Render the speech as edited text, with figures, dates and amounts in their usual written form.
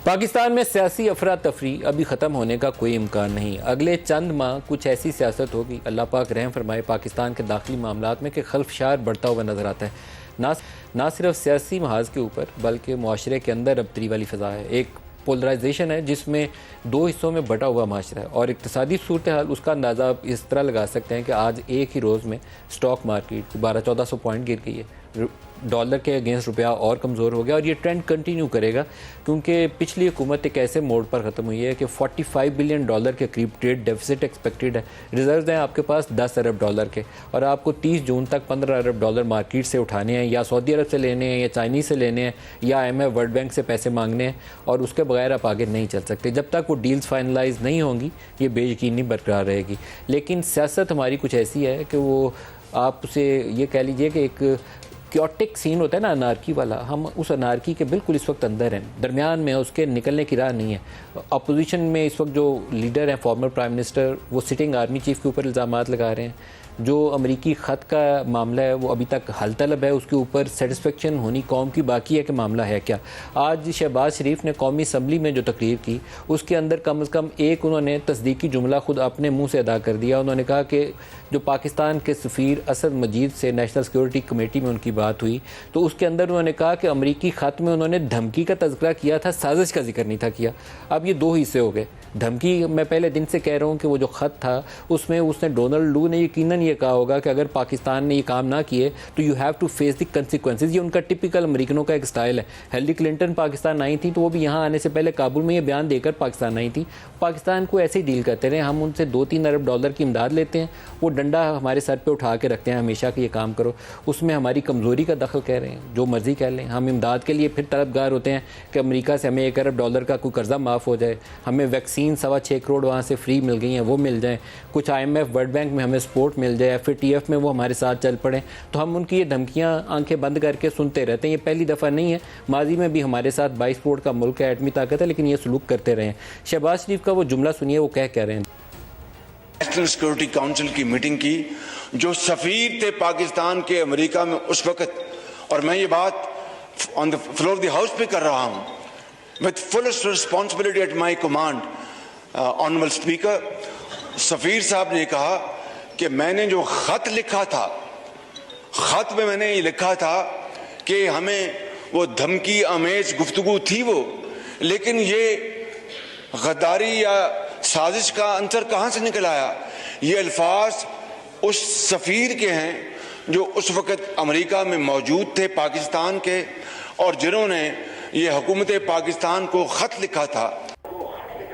पाकिस्तान में सियासी अफरा तफरी अभी ख़त्म होने का कोई इम्कान नहीं। अगले चंद माह कुछ ऐसी सियासत होगी, अल्लाह पाक रहम फरमाए, पाकिस्तान के दाखिली मामलात में कि खल्फशार बढ़ता हुआ नज़र आता है। ना सिर्फ सियासी महाज के ऊपर बल्कि मुआशरे के अंदर अबतरी वाली फ़ज़ा है। एक पोलराइजेशन है जिसमें दो हिस्सों में बटा हुआ माशरा है और इक़्तिसादी सूरत हाल उसका अंदाज़ा आप इस तरह लगा सकते हैं कि आज एक ही रोज़ में स्टॉक मार्केट 1200-1400 पॉइंट गिर गई है, डॉलर के अगेंस्ट रुपया और कमज़ोर हो गया और ये ट्रेंड कंटिन्यू करेगा क्योंकि पिछली हुकूमत एक ऐसे मोड पर ख़त्म हुई है कि 45 बिलियन डॉलर के करीब ट्रेड डेफिसिट एक्सपेक्टेड है। रिजर्व हैं आपके पास 10 अरब डॉलर के और आपको 30 जून तक 15 अरब डॉलर मार्केट से उठाने हैं, या सऊदी अरब से लेने हैं, या चाइनीज़ से लेने हैं, या IMF वर्ल्ड बैंक से पैसे मांगने हैं और उसके बगैर आप आगे नहीं चल सकते। जब तक वो डील्स फाइनलाइज नहीं होंगी ये बेयकीनी बरकरार रहेगी। लेकिन सियासत हमारी कुछ ऐसी है कि वो आप उसे ये कह लीजिए कि एक क्योटिक सीन होता है ना, अनारकी वाला, हम उस अनारकी के बिल्कुल इस वक्त अंदर हैं, दरमियान में, उसके निकलने की राह नहीं है। अपोजिशन में इस वक्त जो लीडर हैं फॉर्मर प्राइम मिनिस्टर, वो सिटिंग आर्मी चीफ के ऊपर इल्ज़ामात लगा रहे हैं। जो अमरीकी ख़त का मामला है वो अभी तक हल तलब है, उसके ऊपर सेटिस्फेक्शन होनी कौम की बाकी है कि मामला है क्या। आज शहबाज शरीफ ने कौमी असम्बली में जो तकरीर की उसके अंदर कम से कम एक उन्होंने तस्दीकी जुमला खुद अपने मुंह से अदा कर दिया। उन्होंने कहा कि जो पाकिस्तान के सफ़ीर असद मजीद से नेशनल सिक्योरिटी कमेटी में उनकी बात हुई तो उसके अंदर उन्होंने कहा कि अमरीकी ख़त में उन्होंने धमकी का तज़किरा किया था, साजिश का जिक्र नहीं था किया। अब ये दो हिस्से हो गए। धमकी, मैं पहले दिन से कह रहा हूँ कि वो जो ख़त था उसमें उसने डोनाल्ड लू ने यकीनन ये कहा होगा कि अगर पाकिस्तान ने ये काम ना किए तो you have to face the consequences. ये उनका टिपिकल अमेरिकनों का एक स्टाइल है। हिलरी क्लिंटन पाकिस्तान आई थी तो वो भी यहाँ आने से पहले काबुल में ये बयान देकर पाकिस्तान आई थी। पाकिस्तान को ऐसे ही डील करते रहे, हम उनसे 2-3 अरब डॉलर की इमदाद लेते हैं, वो डंडा हमारे सर पे उठा के रखते हैं हमेशा कि ये काम करो। उसमें हमारी कमज़ोरी का दखल कह रहे हैं, जो मर्ज़ी कह लें। हम इमदाद के लिए फिर तलबगार होते हैं कि अमेरिका से हमें 1 अरब डॉलर का कोई कर्जा माफ़ हो जाए, हमें वैक्सीन 6.25 करोड़ वहाँ से फ्री मिल गई हैं वो मिल जाएँ, कुछ IMF वर्ल्ड बैंक में हमें सपोर्ट मिल जाए, फिर TF में वो हमारे साथ चल पड़े। तो हम उनकी ये धमकियाँ आंखें बंद करके सुनते रहते हैं। ये पहली दफ़ा नहीं है, माजी में भी हमारे साथ 22 करोड़ का मुल्क है, एटमी ताकत है, लेकिन ये सलूक करते रहे हैं। शहबाज शरीफ का वो जुमला सुनिए, वो कह रहे हैं। नेशनल सिक्योरिटी काउंसिल की मीटिंग की, जो सफीर थे पाकिस्तान के अमेरिका में उस वक्त, और मैं ये बात on the floor of the house पे कर रहा हूँ, with fullest responsibility at my command, honourable speaker, Safeer साहब ने कहा कि मैंने जो खत लिखा था, खत में मैंने ये लिखा था कि हमें वो धमकी आमेज गुफ्तगू थी वो, लेकिन ये गद्दारी या साजिश का अंतर कहाँ से निकल आया। ये अल्फाज उस सफ़ीर के हैं जो उस वक़्त अमेरिका में मौजूद थे पाकिस्तान के, और जिन्होंने ये हुकूमत पाकिस्तान को ख़त लिखा था